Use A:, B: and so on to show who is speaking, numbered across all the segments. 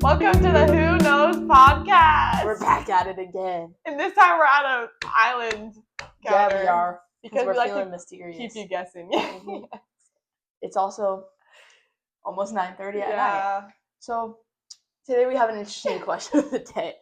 A: Welcome to the Who Knows podcast.
B: We're back at it again.
A: And this time we're at an island counter.
B: Yeah, we are.
A: Because
B: we're
A: we like
B: feeling
A: to
B: mysterious.
A: keep you guessing.
B: Mhm. It's also almost 9:30 at night. So today we have an interesting question of the day.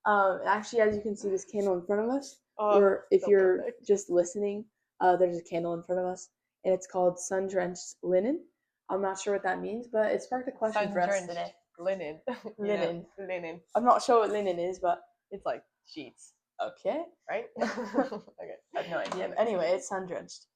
B: Actually, as you can see, this candle in front of us, or if
A: so
B: you're
A: perfect.
B: just listening, there's a candle in front of us, and it's called Sun-Drenched Linen. I'm not sure what that means, but it sparked a question for us
A: Sun-drenched
B: today.
A: Linen.
B: Linen.
A: Yeah, linen.
B: I'm not sure what linen is, but
A: It's like sheets,
B: okay.
A: right? Okay.
B: I have no idea. Anyway, it's sun-drenched.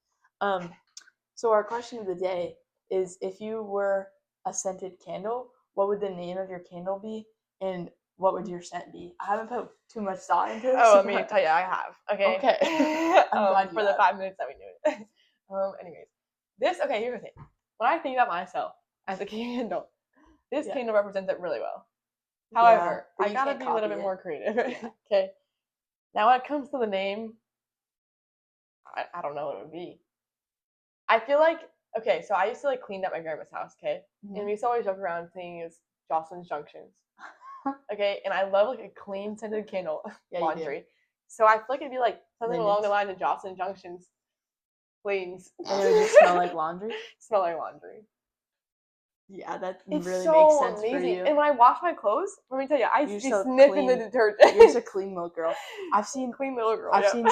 B: So our question of the day is, if you were a scented candle, what would the name of your candle be, and what would your scent be? I haven't put too much thought into this.
A: Oh, let me tell you, I have. Okay.
B: Okay. I'm glad you
A: for the
B: have.
A: 5 minutes that we knew it. Anyways, here's the thing. When I think about myself as a candle, this
B: Yeah.
A: candle represents it really well. However,
B: but
A: I
B: you
A: gotta
B: can't
A: be a little
B: copy
A: bit
B: it.
A: more creative. Okay. Now, when it comes to the name, I don't know what it would be. I feel like, okay, so I used to clean up my grandma's house, okay? And we used to always joke around saying it's Jocelyn's Junctions. Okay, and I love a clean scented candle
B: Yeah, you
A: laundry. So I feel like it'd be something along the
B: Linens.
A: lines of Jocelyn Junctions cleans.
B: And it would just smell like laundry?
A: Smell like laundry.
B: Yeah, that
A: It's
B: really
A: so
B: makes sense
A: amazing.
B: for you.
A: And when I wash my clothes, let me tell you, I
B: You're
A: be
B: so
A: sniffing the
B: clean.
A: detergent.
B: You're just a clean little girl. I've seen
A: Clean little girl.
B: I've
A: yep.
B: seen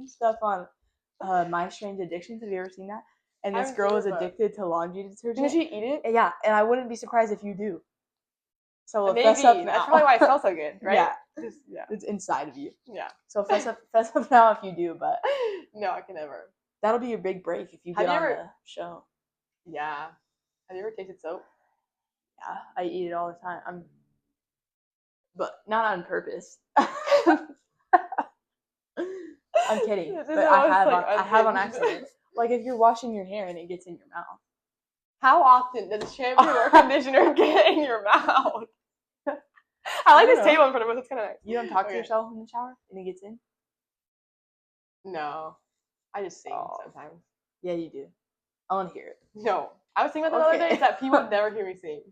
B: stuff on My Strange Addictions. Have you ever seen that? And
A: I
B: this
A: haven't
B: girl
A: seen
B: is
A: it, but-
B: addicted to laundry detergent.
A: Did she eat it?
B: Yeah, and I wouldn't be surprised if you do. So
A: Maybe.
B: fess up now.
A: That's probably why it smells so good, right?
B: Yeah,
A: Yeah.
B: it's inside of you.
A: Yeah.
B: So fess up now if you do. But
A: No, I can never.
B: that'll be your big break if you
A: Have
B: get
A: you
B: on
A: ever-
B: the show.
A: Yeah. Have you ever tasted soap?
B: Yeah, I eat it all the time. But not on purpose. I'm kidding,
A: This
B: but
A: is
B: I
A: almost,
B: have on
A: unhinged.
B: accident. Like if you're washing your hair and it gets in your mouth.
A: How often does shampoo or conditioner get in your mouth? I like
B: I
A: this
B: don't know.
A: table in front of us. It's kind of nice.
B: You don't talk to
A: Okay.
B: yourself in the shower and it gets in?
A: No. I just sing
B: Oh.
A: sometimes.
B: Yeah, you do. I want to hear it.
A: No. I was thinking about that the other
B: Okay.
A: day is that people would never hear me sing.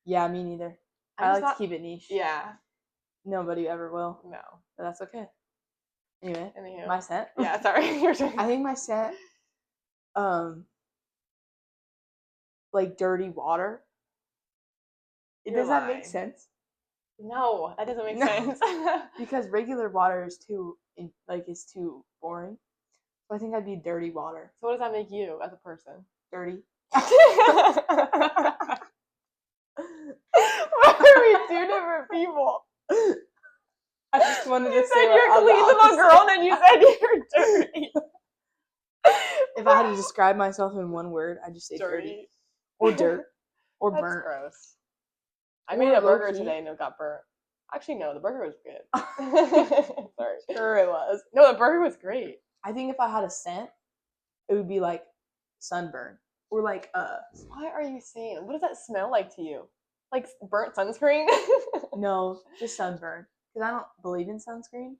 B: Yeah, me neither.
A: I'm
B: I
A: just
B: like
A: not-
B: to keep it niche.
A: Yeah.
B: Nobody ever will,
A: No.
B: but that's okay. Anyway,
A: Anywho.
B: my scent.
A: Yeah, sorry. Your turn.
B: I think my scent, like dirty water.
A: You're
B: Does that make
A: lying.
B: sense?
A: No, that doesn't make
B: No.
A: sense.
B: Because regular water is too boring. So I think I'd be dirty water.
A: So what does that make you as a person?
B: Dirty.
A: Why are we two different people?
B: I just wanted to
A: You
B: say
A: said
B: what
A: you're
B: I'm
A: clean little
B: opposite.
A: girl, and then you said you're dirty.
B: If I had to describe myself in one word, I'd just say dirty. Or dirt. Or
A: That's
B: burnt.
A: gross. I
B: Or
A: made a burger
B: low-key.
A: today and it got burnt. Actually, no, the burger was good. Sorry.
B: Sure it was.
A: No, the burger was great.
B: I think if I had a scent, it would be like sunburn. Or like
A: What are you saying? What does that smell like to you? Like burnt sunscreen?
B: no, just sunburn. Because I don't believe in sunscreen.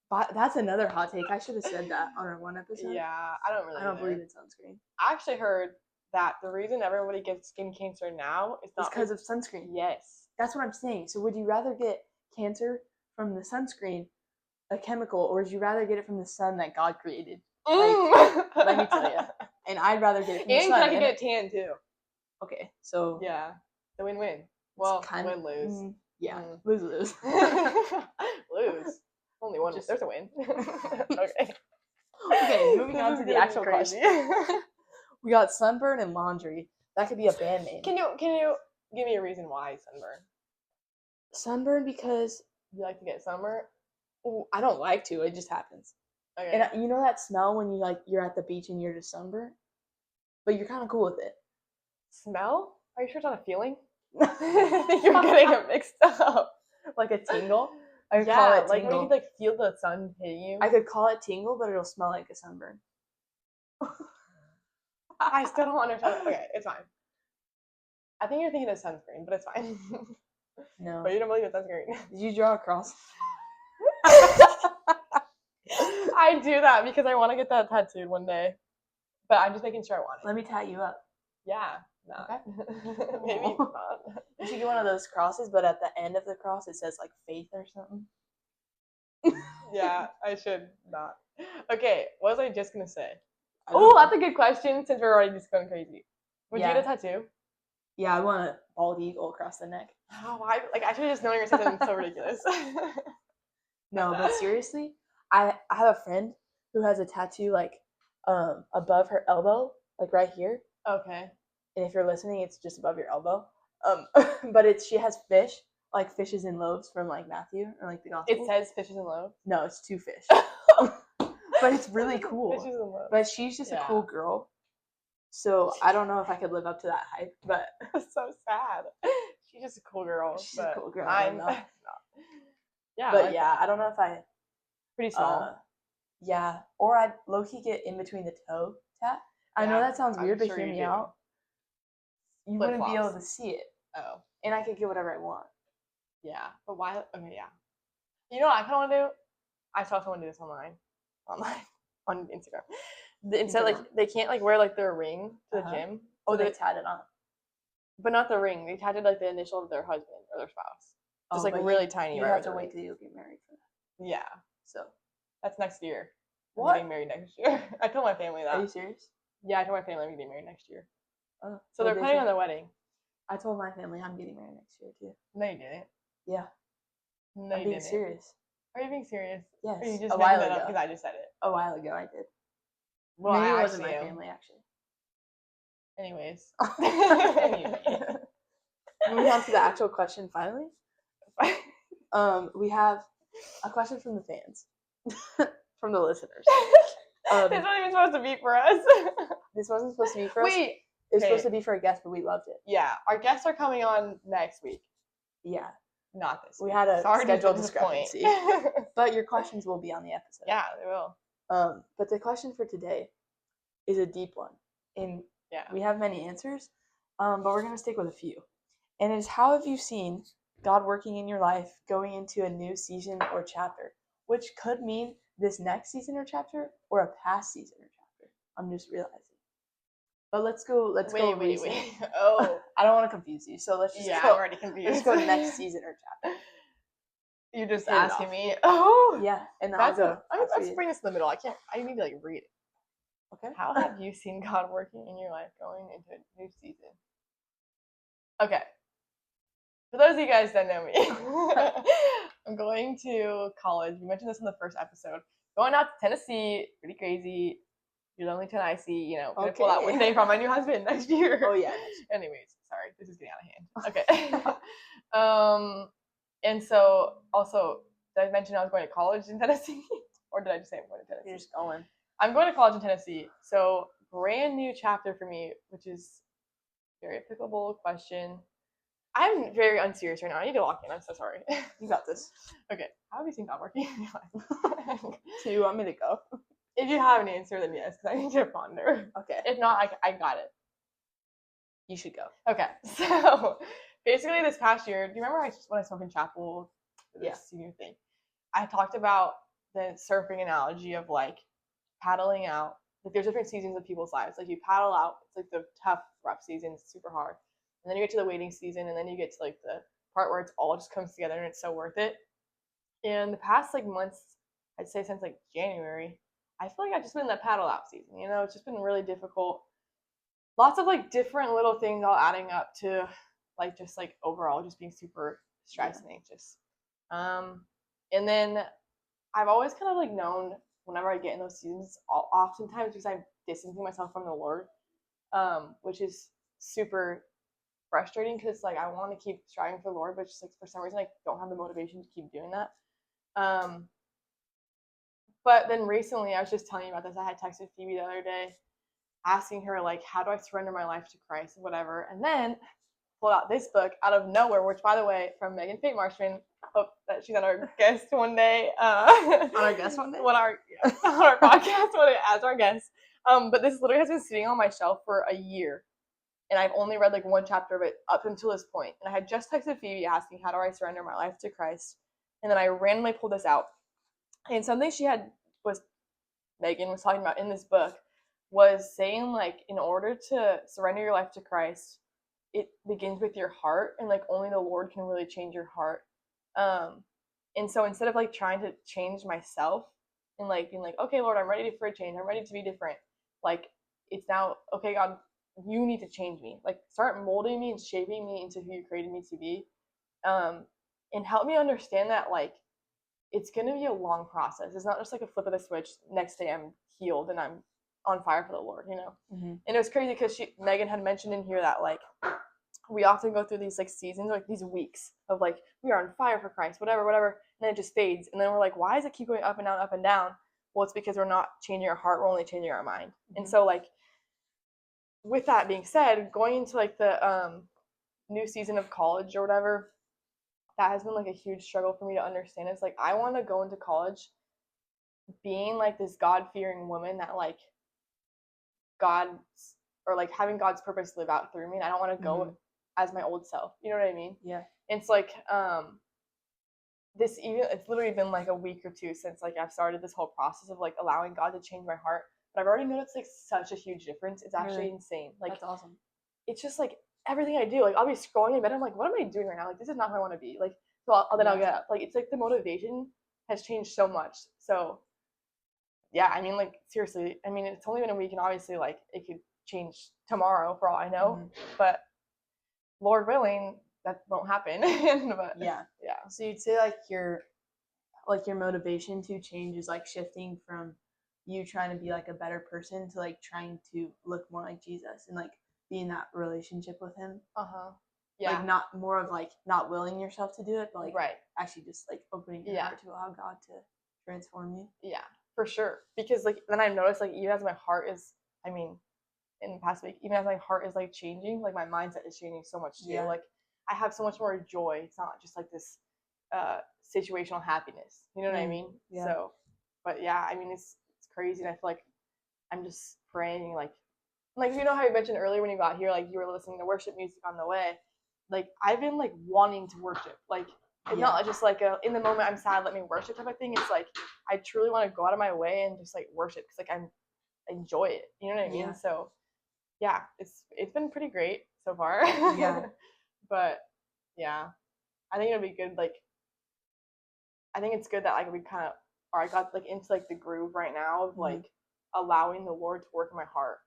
B: But that's another hot take. I should have said that on our one episode.
A: Yeah, I don't really
B: I don't
A: either.
B: believe in sunscreen.
A: I actually heard that the reason everybody gets skin cancer now is
B: It's
A: not
B: because of sunscreen.
A: Yes.
B: That's what I'm saying. So would you rather get cancer from the sunscreen, a chemical, or would you rather get it from the sun that God created? Let me tell you. And I'd rather get it from the
A: And
B: sun.
A: I can get a tan too.
B: Okay, so
A: Yeah. The win-win. Well,
B: kind of
A: win-lose.
B: Yeah,
A: Mm.
B: lose.
A: Lose. Only one.
B: Just-
A: There's a win. Okay.
B: Okay, moving
A: This
B: on
A: is
B: to the
A: getting
B: actual
A: crazy.
B: question. We got sunburn and laundry. That could be a band name.
A: Can you give me a reason why sunburn?
B: Sunburn because
A: You like to get sunburn?
B: I don't like to. It just happens.
A: Okay.
B: And you know that smell when you're at the beach and you're just sunburned, but you're kind of cool with it.
A: Smell? Are you sure it's not a feeling? I think you're getting it mixed up.
B: Like a tingle. I could call
A: Yeah,
B: it
A: like when
B: tingle.
A: you could feel the sun hitting you.
B: I could call it tingle, but it'll smell like a sunburn.
A: I still don't understand. Okay, it's fine. I think you're thinking of sunscreen, but it's fine.
B: No.
A: But you don't believe in sunscreen.
B: Did you draw a cross?
A: I do that because I want to get that tattooed one day. But I'm just making sure I want it.
B: Let me tie you up.
A: Yeah. not.
B: Okay.
A: Maybe not.
B: You should get one of those crosses, but at the end of the cross it says like faith or something.
A: Yeah, I should not. Okay, what was I just gonna say?
B: I don't
A: Oh,
B: know.
A: that's a good question since we're already just going crazy. Would you
B: Yeah.
A: get a tattoo?
B: Yeah, I want a bald eagle across the neck.
A: Oh, why? Like, I should have just known you were saying something so ridiculous.
B: No, but seriously, I have a friend who has a tattoo like above her elbow, like right here.
A: Okay.
B: And if you're listening, it's just above your elbow. But she has fish, like fishes and loaves from like Matthew or like the gospel.
A: It says fishes and loaves.
B: No, it's 2 fish. But it's really cool.
A: Fishes and loaves.
B: But she's just a cool girl. So I don't know if I could live up to that hype, but
A: That's so sad. She's just a cool girl.
B: she's a cool girl.
A: I'm
B: though.
A: not. Yeah.
B: But
A: like
B: yeah,
A: that.
B: I don't know if I
A: Pretty small.
B: yeah, or I'd low-key get in between the toe tat. I know
A: Yeah,
B: that sounds
A: I'm
B: weird, but
A: sure
B: hear
A: you
B: me
A: do.
B: out. You wouldn't be able
A: Flip-flops.
B: to see it,
A: Oh.
B: and I could get whatever I want.
A: Yeah. But why? Okay, yeah. You know what I kind of want to do? I saw someone do this online, on Instagram. Instead, like, they can't like wear like their ring to the gym.
B: Oh,
A: So
B: they tat it on.
A: but not the ring. They tatted like the initial of their husband or their spouse. Just like
B: but
A: really tiny.
B: You
A: right
B: have
A: over
B: to
A: the
B: wait
A: ring.
B: till you get married for that.
A: Yeah,
B: So
A: that's next year. I'm
B: what?
A: getting married next year. I told my family
B: Are you
A: that.
B: serious?
A: Yeah, I told my family I'm getting married next year.
B: Oh,
A: So they're planning on the wedding.
B: I told my family I'm getting married next year too.
A: No, you didn't.
B: Yeah,
A: No,
B: I'm
A: you
B: being
A: didn't.
B: serious.
A: Are you being serious?
B: Yes,
A: Or you just
B: a
A: making
B: while
A: that up
B: ago.
A: because I just said it?
B: A while ago, I did.
A: Well,
B: Maybe
A: I
B: it wasn't my
A: actually am.
B: family actually.
A: Anyways.
B: Moving on to the actual question finally. We have a question from the fans, from the listeners.
A: It's not even supposed to be for us.
B: This wasn't supposed to be for us.
A: Wait.
B: It was
A: okay.
B: supposed to be for a guest, but we loved it.
A: Yeah, our guests are coming on next week.
B: Yeah,
A: Not this.
B: we
A: week.
B: had a
A: Sorry
B: schedule
A: to disappoint.
B: discrepancy, but your questions will be on the episode.
A: Yeah, they will.
B: But the question for today is a deep one, and we have many answers, but we're gonna stick with a few. And it is, how have you seen God working in your life going into a new season or chapter, which could mean this next season or chapter, or a past season or chapter. I'm just realizing. But let's go.
A: Wait. Oh,
B: I don't want to confuse you, so let's just
A: yeah,
B: go.
A: I'm already confused.
B: Let's go next season or chapter.
A: You're just
B: Hit it
A: asking
B: off.
A: me. Oh,
B: Yeah, and then
A: that's
B: I'll go.
A: let's bring this in the middle. I can't. I need to like read it.
B: Okay.
A: How have you seen God working in your life going into a new season? Okay. For those of you guys that know me, I'm going to college. We mentioned this in the first episode. Going out to Tennessee, pretty crazy. You're lonely till I see, gonna pull out one day from my new husband next year.
B: Oh yeah.
A: Anyways, sorry, this is getting out of hand. Okay. And so also, did I mention I was going to college in Tennessee? Or did I just say I'm going to Tennessee?
B: You're just going.
A: I'm going to college in Tennessee. So brand new chapter for me, which is very applicable question. I'm very unserious right now. I need to walk in. I'm so sorry.
B: You got this.
A: Okay. How have you seen God working in your life?
B: Do you want me to go?
A: If you have an answer, then yes, because I need to ponder.
B: Okay.
A: If not, I got it.
B: You should go.
A: Okay. So basically this past year, do you remember when I spoke in chapel for this senior thing? I talked about the surfing analogy of like paddling out. Like there's different seasons of people's lives. Like you paddle out, it's like the tough, rough season, it's super hard. And then you get to the waiting season, and then you get to like the part where it's all just comes together and it's so worth it. And the past like months, I'd say since like January, I feel like I've just been in that paddle out season. It's just been really difficult. Lots of like different little things all adding up to like just like overall just being super stressed and anxious. And then I've always kind of like known whenever I get in those seasons, oftentimes because I'm distancing myself from the Lord, which is super frustrating because like I want to keep striving for the Lord, but just like for some reason I don't have the motivation to keep doing that. But then recently, I was just telling you about this. I had texted Phoebe the other day, asking her like, how do I surrender my life to Christ, whatever. And then pulled out this book out of nowhere, which by the way, from Megan Fate Marshman. Hope that she's on our guest one day.
B: On our guest one day?
A: On our podcast one day as our guest. But this literally has been sitting on my shelf for a year. And I've only read like one chapter of it up until this point. And I had just texted Phoebe asking, how do I surrender my life to Christ? And then I randomly pulled this out. And something Megan was talking about in this book was saying like in order to surrender your life to Christ, it begins with your heart, and like only the Lord can really change your heart. Um, and so instead of like trying to change myself and like being like, okay, Lord, I'm ready for a change. I'm ready to be different. Like it's now, okay, God, you need to change me. Like start molding me and shaping me into who you created me to be. Um, and help me understand that like it's gonna be a long process. It's not just like a flip of the switch. Next day I'm healed and I'm on fire for the Lord, you know.
B: Mm-hmm.
A: And it was crazy because Megan had mentioned in here that like we often go through these like seasons, like these weeks of like we are on fire for Christ, whatever, whatever, and then it just fades, and then we're like, why does it keep going up and down, up and down? Well, it's because we're not changing our heart; we're only changing our mind. Mm-hmm. And so, like, with that being said, going into like the new season of college or whatever, that has been like a huge struggle for me to understand. It's like I want to go into college being like this God-fearing woman that like God's or like having God's purpose live out through me, and I don't want to go as my old self. You know what I mean?
B: Yeah.
A: It's like this even it's literally been like a week or two since like I've started this whole process of like allowing God to change my heart. But I've already noticed like such a huge difference. It's actually insane. Like
B: that's awesome.
A: It's just like everything I do. Like I'll be scrolling in bed. I'm like, what am I doing right now? Like this is not who I want to be. Like so I'll get up. Like it's like the motivation has changed so much. So yeah, I mean like seriously. I mean it's only been a week, and obviously like it could change tomorrow for all I know. But Lord willing, that won't happen. But
B: yeah. So you'd say like your motivation to change is like shifting from you trying to be like a better person to like trying to look more like Jesus and like be in that relationship with him.
A: Yeah.
B: Like not more of like not willing yourself to do it, but like
A: right.
B: actually just like opening your heart to allow God to transform you.
A: Yeah, for sure. Because like then I noticed like even as my heart is, I mean, in the past week, even as my heart is like changing, like my mindset is changing so much too. Yeah. Like I have so much more joy. It's not just like this situational happiness. You know what I mean?
B: Yeah.
A: So, but yeah, I mean it's crazy, and I feel like I'm just praying like you know how you mentioned earlier when you got here, like you were listening to worship music on the way. Like I've been like wanting to worship, like it's not just like a in the moment I'm sad, let me worship type of thing. It's like I truly want to go out of my way and just like worship because like I enjoy it. You know what I mean? So yeah, it's been pretty great so far.
B: Yeah.
A: But yeah, I think it'll be good. Like I think it's good that like we kind of or I got like into like the groove right now of like allowing the Lord to work in my heart,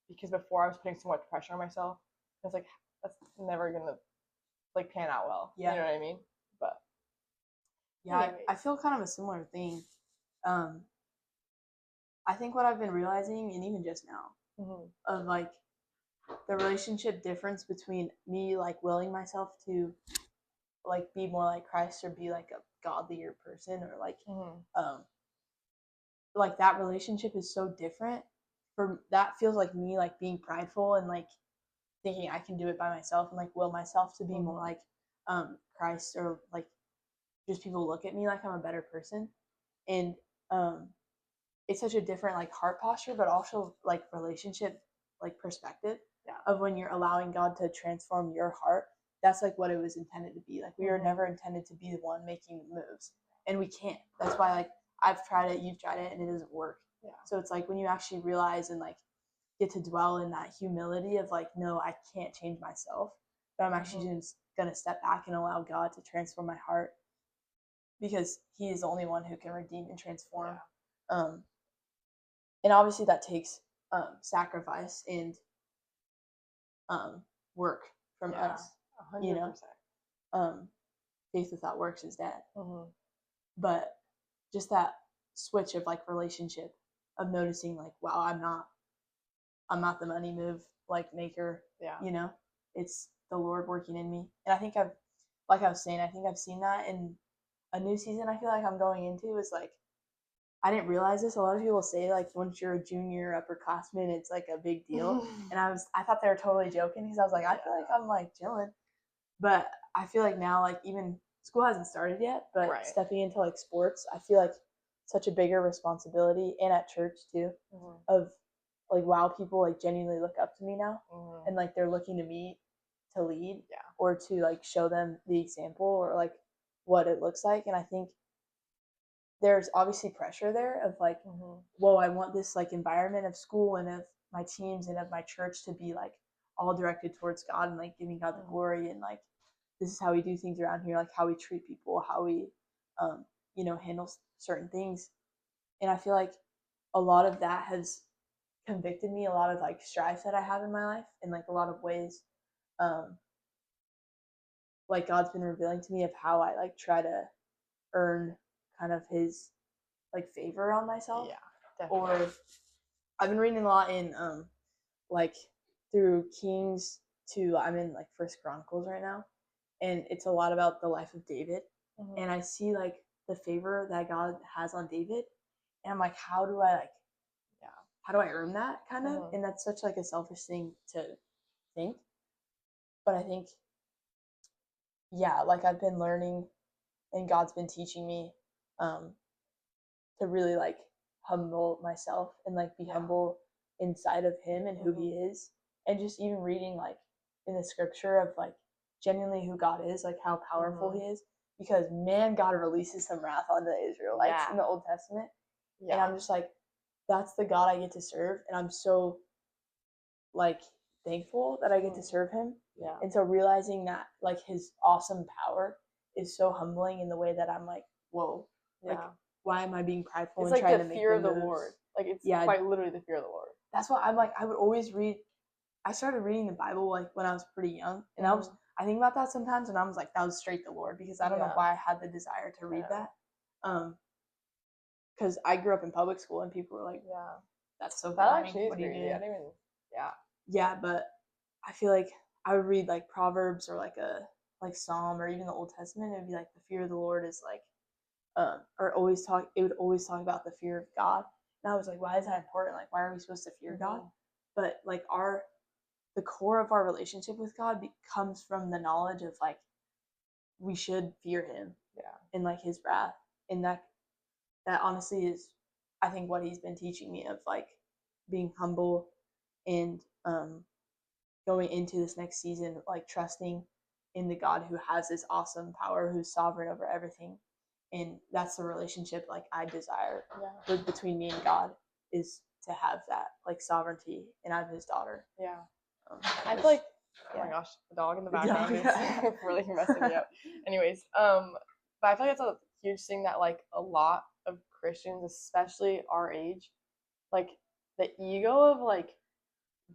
A: because before I was putting so much pressure on myself. It's like that's never gonna like pan out well. Yeah. You know what I mean? But
B: yeah, I feel kind of a similar thing. I think what I've been realizing, and even just now, of like the relationship difference between me like willing myself to like be more like Christ or be like a godlier person or like that relationship is so different. For that feels like me like being prideful and like thinking I can do it by myself and like will myself to be more like Christ, or like just people look at me like I'm a better person. And it's such a different like heart posture, but also like relationship like perspective of when you're allowing God to transform your heart. That's like what it was intended to be. Like we were never intended to be the one making the moves, and we can't. That's why like I've tried it, you've tried it, and it doesn't work. Yeah. So it's like when you actually realize and like get to dwell in that humility of like, no, I can't change myself, but I'm actually just gonna step back and allow God to transform my heart, because He is the only one who can redeem and transform. And obviously that takes sacrifice and work from us. 100%. You know, faith without works is dead. But just that switch of like relationship of noticing like, wow, I'm not the money move like maker. Yeah. You know, it's the Lord working in me. And I think like I was saying, I think I've seen that in a new season I feel like I'm going into is like, I didn't realize this. A lot of people say like once you're a junior upperclassman, it's like a big deal. And I thought they were totally joking, because I was like, I feel like I'm like chilling. But I feel like now, like even school hasn't started yet, but stepping into like sports, I feel like such a bigger responsibility, and at church too, of like, wow, people like genuinely look up to me now, and like they're looking to me to lead or to like show them the example or like what it looks like. And I think there's obviously pressure there of like, whoa, I want this like environment of school and of my teams and of my church to be like all directed towards God and like giving God the glory, and like this is how we do things around here, like how we treat people, how we handle certain things. And I feel like a lot of that has convicted me, a lot of like strife that I have in my life in like a lot of ways. Like God's been revealing to me of how I like try to earn kind of his like favor on myself.
A: Yeah, definitely.
B: Or I've been reading a lot in like through Kings to, I'm in like First Chronicles right now, and it's a lot about the life of David. And I see like the favor that God has on David, and I'm like, how do I earn that kind of? And that's such like a selfish thing to think, but I think like I've been learning and God's been teaching me to really like humble myself and like be humble inside of him and who he is, and just even reading like in the scripture of like genuinely who God is, like how powerful he is, because man, God releases some wrath on the Israelites in the Old Testament, and I'm just like, that's the God I get to serve, and I'm so like thankful that I get to serve him. And so realizing that like his awesome power is so humbling in the way that I'm like, whoa, like why am I being prideful
A: it's
B: and
A: like
B: trying
A: the
B: to make
A: fear
B: the
A: of the
B: moves?
A: Lord. Like it's quite literally the fear of the Lord.
B: That's what I'm like. I would always read. I started reading the Bible like when I was pretty young, and I think about that sometimes, and I was like, that was straight the Lord, because I don't know why I had the desire to read that. Because I grew up in public school, and people were like, that's so boring.
A: That actually is
B: what do you
A: crazy.
B: do?
A: I didn't even,
B: Yeah, but I feel like I would read like Proverbs or like a like Psalm or even the Old Testament. It would be like the fear of the Lord is like, or always talk. It would always talk about the fear of God, and I was like, why is that important? Like, why are we supposed to fear God? But like the core of our relationship with God comes from the knowledge of like we should fear Him, and like His wrath, and that honestly is, I think, what He's been teaching me of like being humble and going into this next season, like trusting in the God who has this awesome power, who's sovereign over everything. And that's the relationship like I desire between me and God, is to have that like sovereignty, and I'm his daughter.
A: I feel like, oh my gosh, the dog in the background is really messing me up. Anyways, but I feel like it's a huge thing that like a lot of Christians, especially our age, like the ego of like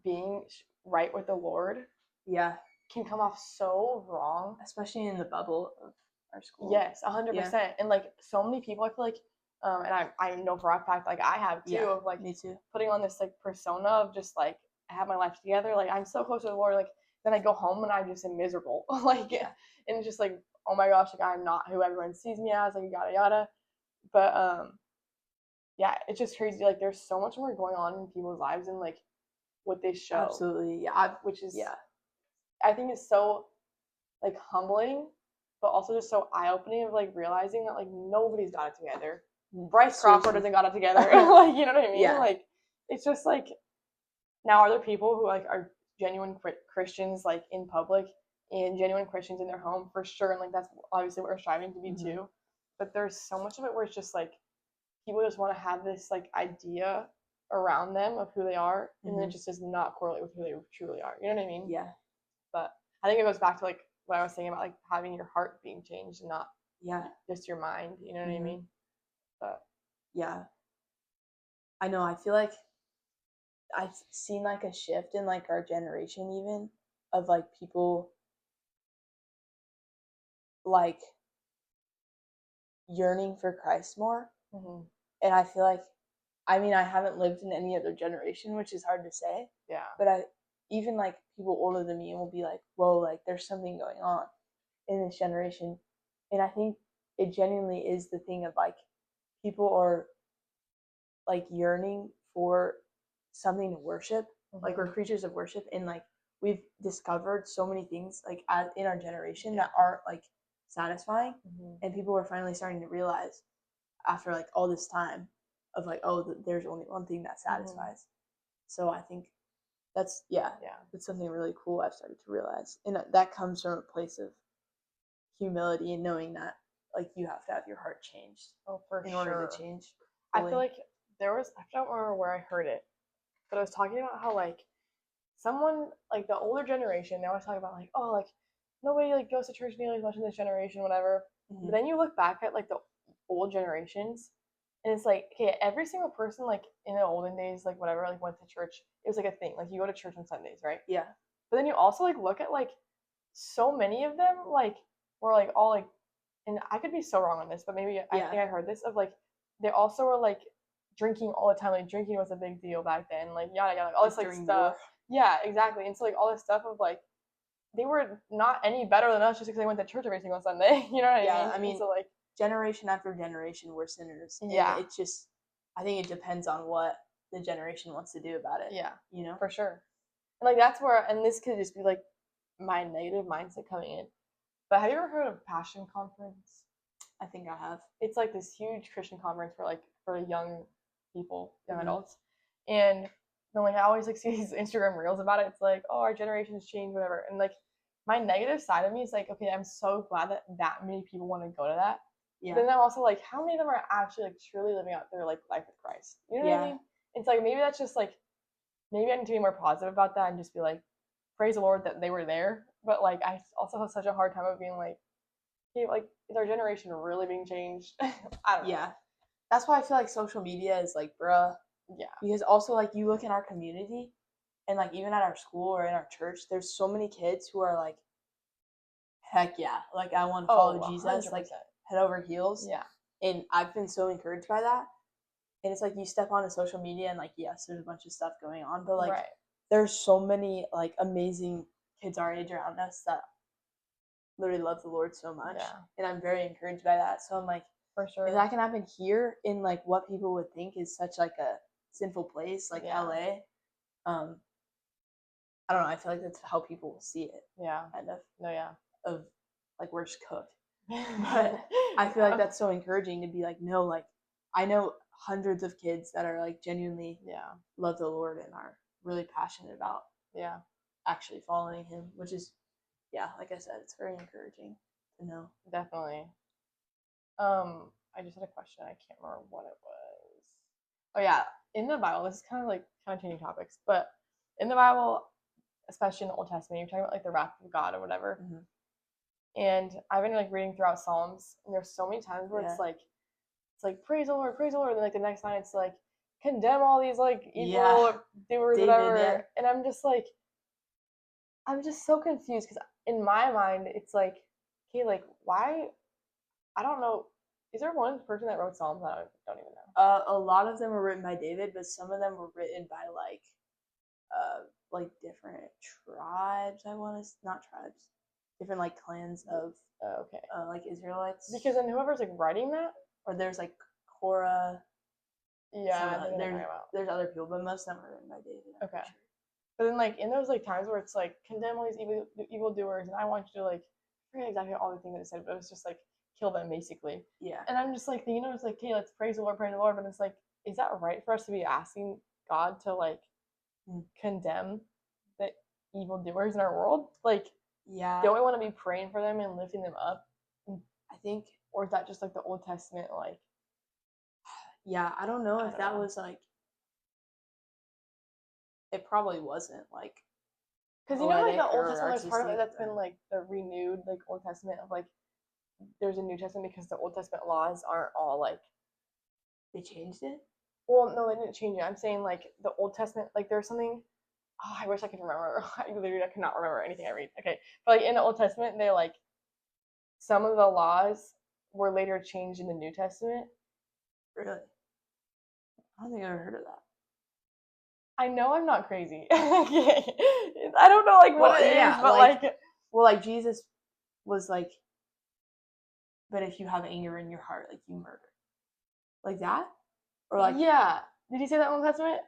A: being right with the Lord, can come off so wrong,
B: especially in the bubble of our school.
A: Yes, 100%. And like so many people, I feel like, and I know for a fact, like I have too, of like
B: me too,
A: putting on this like persona of just like I have my life together, like I'm so close to the Lord, like then I go home and I just am miserable, like, and it's just like, oh my gosh, like I'm not who everyone sees me as, like yada yada. But yeah, it's just crazy. Like there's so much more going on in people's lives and like what they show.
B: Absolutely,
A: which is I think it's so like humbling, but also just so eye-opening of like realizing that like nobody's got it together. Bryce Crawford hasn't got it together. Like, you know what I mean? Like it's just like, now are there people who like are genuine Christians like in public and genuine Christians in their home for sure, and like that's obviously what we're striving to be too. But there's so much of it where it's just like people just want to have this like idea around them of who they are, and then it just does not correlate with who they truly are. You know what I mean? But I think it goes back to like what I was saying about like having your heart being changed and not just your mind. You know what I mean? But
B: I know. I feel like I've seen like a shift in like our generation, even of like people like yearning for Christ more. And I feel like, I mean, I haven't lived in any other generation, which is hard to say. But even like people older than me will be like, whoa, like there's something going on in this generation. And I think it genuinely is the thing of like people are like yearning for something to worship. Like we're creatures of worship, and like we've discovered so many things like in our generation that aren't like satisfying, and people are finally starting to realize after like all this time of like, oh, there's only one thing that satisfies. So I think that's it's something really cool I've started to realize, and that comes from a place of humility and knowing that like you have to have your heart changed
A: Oh, for
B: in
A: sure.
B: order to change.
A: I feel
B: fully.
A: like there was, I don't remember where I heard it, but I was talking about how like someone like the older generation, they always talk about like, oh, like nobody like goes to church nearly as much in this generation, whatever.
B: Mhm.
A: But then you look back at like the old generations, and it's like, okay, every single person like in the olden days, like whatever, like went to church. It was like a thing. Like you go to church on Sundays, right?
B: Yeah.
A: But then you also like look at like so many of them like were like all like, and I could be so wrong on this, but maybe I
B: Yeah.
A: think I heard this of like they also were like drinking all the time. Like drinking was a big deal back then. Like yada yada, all this like
B: during
A: stuff.
B: war.
A: Yeah, exactly. And so like all this stuff of like they were not any better than us just because they went to church every single Sunday. You know what I
B: Yeah,
A: mean?
B: I mean,
A: And so like
B: generation after generation we're sinners.
A: Yeah.
B: And it's just, I think it depends on what the generation wants to do about it.
A: yeah,
B: You know?
A: for sure. And like that's where, and this could just be like my negative mindset coming in. But have you ever heard of Passion Conference?
B: I think I have.
A: It's like this huge Christian conference for like for young people, young
B: Mhm.
A: adults. And then like I always like see these Instagram reels about it. It's like, oh, our generation's changed, whatever. And like my negative side of me is like, okay, I'm so glad that that many people want to go to that.
B: Yeah.
A: But then I'm also like, how many of them are actually like truly living out their like life with Christ? You know what I
B: Yeah.
A: mean? It's like maybe that's just like maybe I need to be more positive about that and just be like, praise the Lord that they were there. But like I also have such a hard time of being like, hey, like is our generation really being changed? I don't know.
B: Yeah. That's why I feel like social media is like, bruh.
A: Yeah.
B: Because also, like, you look in our community and, like, even at our school or in our church, there's so many kids who are like, heck yeah, like, I want to follow Jesus,
A: 100%.
B: like, head over heels.
A: Yeah.
B: And I've been so encouraged by that. And it's like you step onto social media and, like, yes, there's a bunch of stuff going on, but, like,
A: right.
B: there's so many, like, amazing kids our age around us that literally love the Lord so much.
A: Yeah.
B: And I'm very encouraged by that. So I'm like,
A: For sure.
B: if that can happen here in like what people would think is such like a sinful place like
A: Yeah.
B: LA, I don't know, I feel like that's how people will see it,
A: Yeah.
B: kind of,
A: No, yeah.
B: of like we're just cooked. But I feel like
A: Yeah.
B: that's so encouraging to be like, no, like I know hundreds of kids that are like genuinely
A: Yeah.
B: love the Lord and are really passionate about
A: Yeah.
B: actually following him, which is, yeah, like I said, it's very encouraging to know.
A: Definitely. I just had a question. I can't remember what it was. Oh yeah, in the Bible, this is kind of changing topics, but in the Bible, especially in the Old Testament, you're talking about like the wrath of God or whatever.
B: Mhm.
A: And I've been like reading throughout Psalms, and there's so many times where
B: Yeah.
A: it's like praise the Lord, and then like the next line it's like condemn all these like evil
B: Yeah.
A: doers,
B: David,
A: whatever.
B: yeah.
A: And I'm just so confused because in my mind it's like, okay, like why? I don't know. Is there one person that wrote Psalms? I don't even know.
B: A lot of them were written by David, but some of them were written by like different tribes. I want to not tribes, different like clans of
A: Okay.
B: like Israelites.
A: Because then whoever's like writing that,
B: or there's like Korah.
A: yeah,
B: some
A: I think
B: there's other people, but most of them are written by David. I'm
A: Okay.
B: pretty sure.
A: But then like in those like times where it's like condemn all these evil doers, and I want you to like I forget exactly all the things that it said, but it was just like kill them basically.
B: Yeah.
A: And I'm just like thinking, it's like, hey, let's praise the Lord, but it's like, is that right for us to be asking God to like condemn the evildoers in our world? Like,
B: Yeah.
A: don't we want to be praying for them and lifting them up?
B: I think.
A: Or is that just like the Old Testament? Like,
B: yeah, I don't know if
A: don't
B: that
A: know.
B: was like. It probably wasn't like.
A: because you know, like the
B: poetic
A: Old
B: or
A: Testament, there's part of it
B: artistic,
A: that's been like the renewed, like Old Testament of like there's a New Testament because the Old Testament laws aren't all like.
B: They changed it.
A: Well, no, they didn't change it. I'm saying like the Old Testament, like there's something. Oh, I wish I could remember. I cannot remember anything I read. Okay, but like in the Old Testament, they like some of the laws were later changed in the New Testament.
B: Really? I don't think I ever heard of that.
A: I know I'm not crazy. I don't know like what it is, but like
B: well, like Jesus was like, but if you have anger in your heart, like you murder, like that, or like
A: yeah. Did he say that in the Old Testament?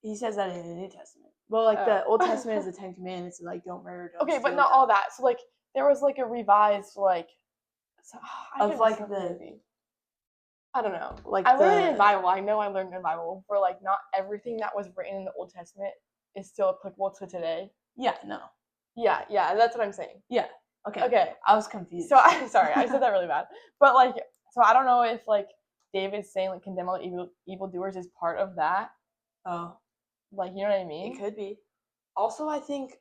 B: he says that in the New Testament. Well, like the
A: Oh.
B: Old Testament is the 10 Commandments, like don't murder, don't
A: Okay, but
B: steal,
A: not all that. So like there was like a revised like
B: of like the
A: crazy. I don't know.
B: like
A: I learned in the Bible. I know I learned in the Bible for like not everything that was written in the Old Testament is still applicable to today.
B: yeah, no,
A: Yeah, that's what I'm saying.
B: yeah, Okay.
A: Okay.
B: I was confused.
A: So I'm sorry, I said that really bad. But like, so I don't know if like David's saying like condemn all evildoers is part of that.
B: Oh,
A: Like, you know what I mean?
B: it could be. Also, I think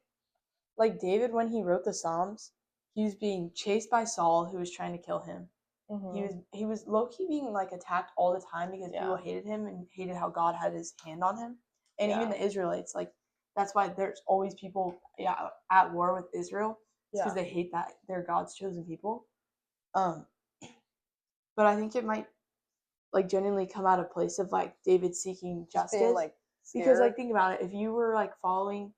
B: like David, when he wrote the Psalms, he was being chased by Saul, who was trying to kill him.
A: Mhm.
B: He was low key being like attacked all the time because
A: Yeah.
B: people hated him and hated how God had his hand on him, and even
A: Yeah.
B: the Israelites. Like that's why there's always people at war with Israel because
A: Yeah.
B: they hate that they're God's chosen people. But I think it might like genuinely come out of a place of like David seeking
A: Just
B: justice,
A: being like
B: because
A: scared.
B: like think about it, if you were like following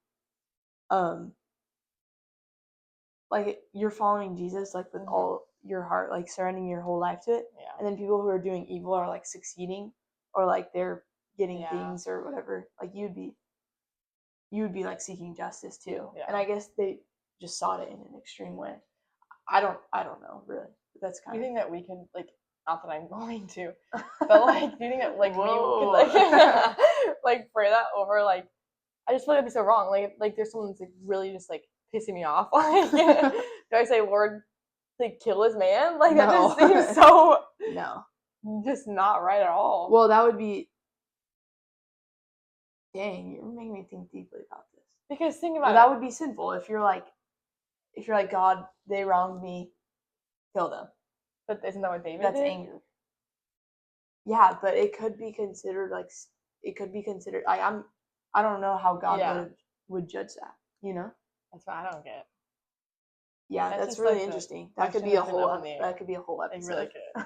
B: like you're following Jesus like with
A: Mhm.
B: all your heart, like surrendering your whole life to it,
A: Yeah.
B: and then people who are doing evil are like succeeding or like they're getting
A: Yeah.
B: things or whatever, like you would be like seeking justice too.
A: Yeah.
B: And I guess they just saw it in an extreme way. I don't know really, but that's
A: Do
B: kind
A: you
B: of
A: think that we could like, not that I'm going to, but like, do you think that like we
B: Whoa.
A: could like like pray that over? Like, I just feel like it'd be so wrong. Like there's someone that's like really just like pissing me off. Like, do I say, Lord, like kill his man? Like that
B: No.
A: just seems so
B: no.
A: just not right at all.
B: Well, that would be. Dang, you're making me think deeply about this.
A: Because think
B: Well,
A: about
B: that
A: it.
B: would be sinful if you're like God, they wronged me, kill them.
A: But isn't that what David
B: That's
A: did?
B: anger. Yeah, but it could be considered like I don't know how God
A: Yeah.
B: would judge that. You know?
A: That's what I don't get.
B: Yeah,
A: That's
B: that's
A: just
B: really
A: like the
B: interesting. That could
A: question
B: be a
A: that's been
B: whole
A: up in the air.
B: that could be a whole
A: Like
B: episode.
A: really good.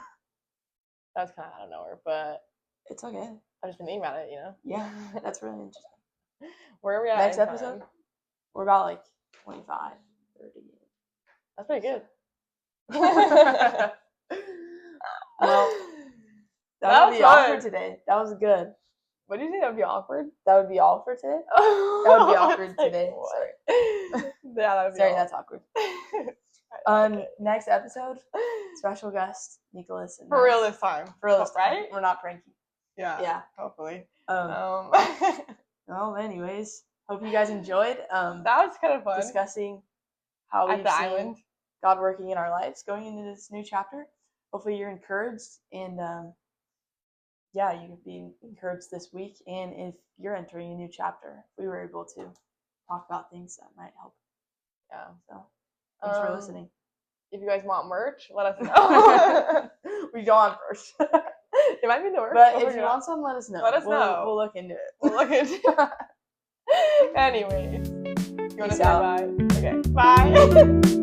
A: That's kind of out of nowhere, but
B: It's okay.
A: I've just been thinking about it, you know?
B: Yeah, that's really interesting.
A: Where are we at?
B: Next
A: in
B: episode,
A: time?
B: we're about like 25, 30.
A: That's pretty good.
B: Well, that
A: That
B: would
A: was
B: be all
A: fun.
B: for today. That was good.
A: What do you think that would be awkward?
B: That would be all for today.
A: That
B: would be awkward today.
A: Sorry. Yeah, that would be
B: Sorry,
A: awkward.
B: that's awkward.
A: Okay.
B: Next episode, special guest Nicholas and
A: For real
B: Ness.
A: this time.
B: For real this time.
A: Right?
B: We're not pranky.
A: Yeah.
B: Yeah.
A: Hopefully.
B: Well, anyways, hope you guys enjoyed.
A: That was kind of fun.
B: Discussing how
A: At
B: we've
A: the
B: seen
A: island.
B: God working in our lives, going into this new chapter. Hopefully, you're encouraged, and yeah, you can be encouraged this week. And if you're entering a new chapter, we were able to talk about things that might help.
A: Yeah.
B: So, thanks for listening.
A: If you guys want merch, let us know.
B: We go on first.
A: It might be the worst.
B: But if you want some, let us know.
A: Let us know.
B: We'll look into it.
A: We'll look into it. Anyways, you want to
B: Peace
A: say
B: out.
A: bye? Okay. Bye.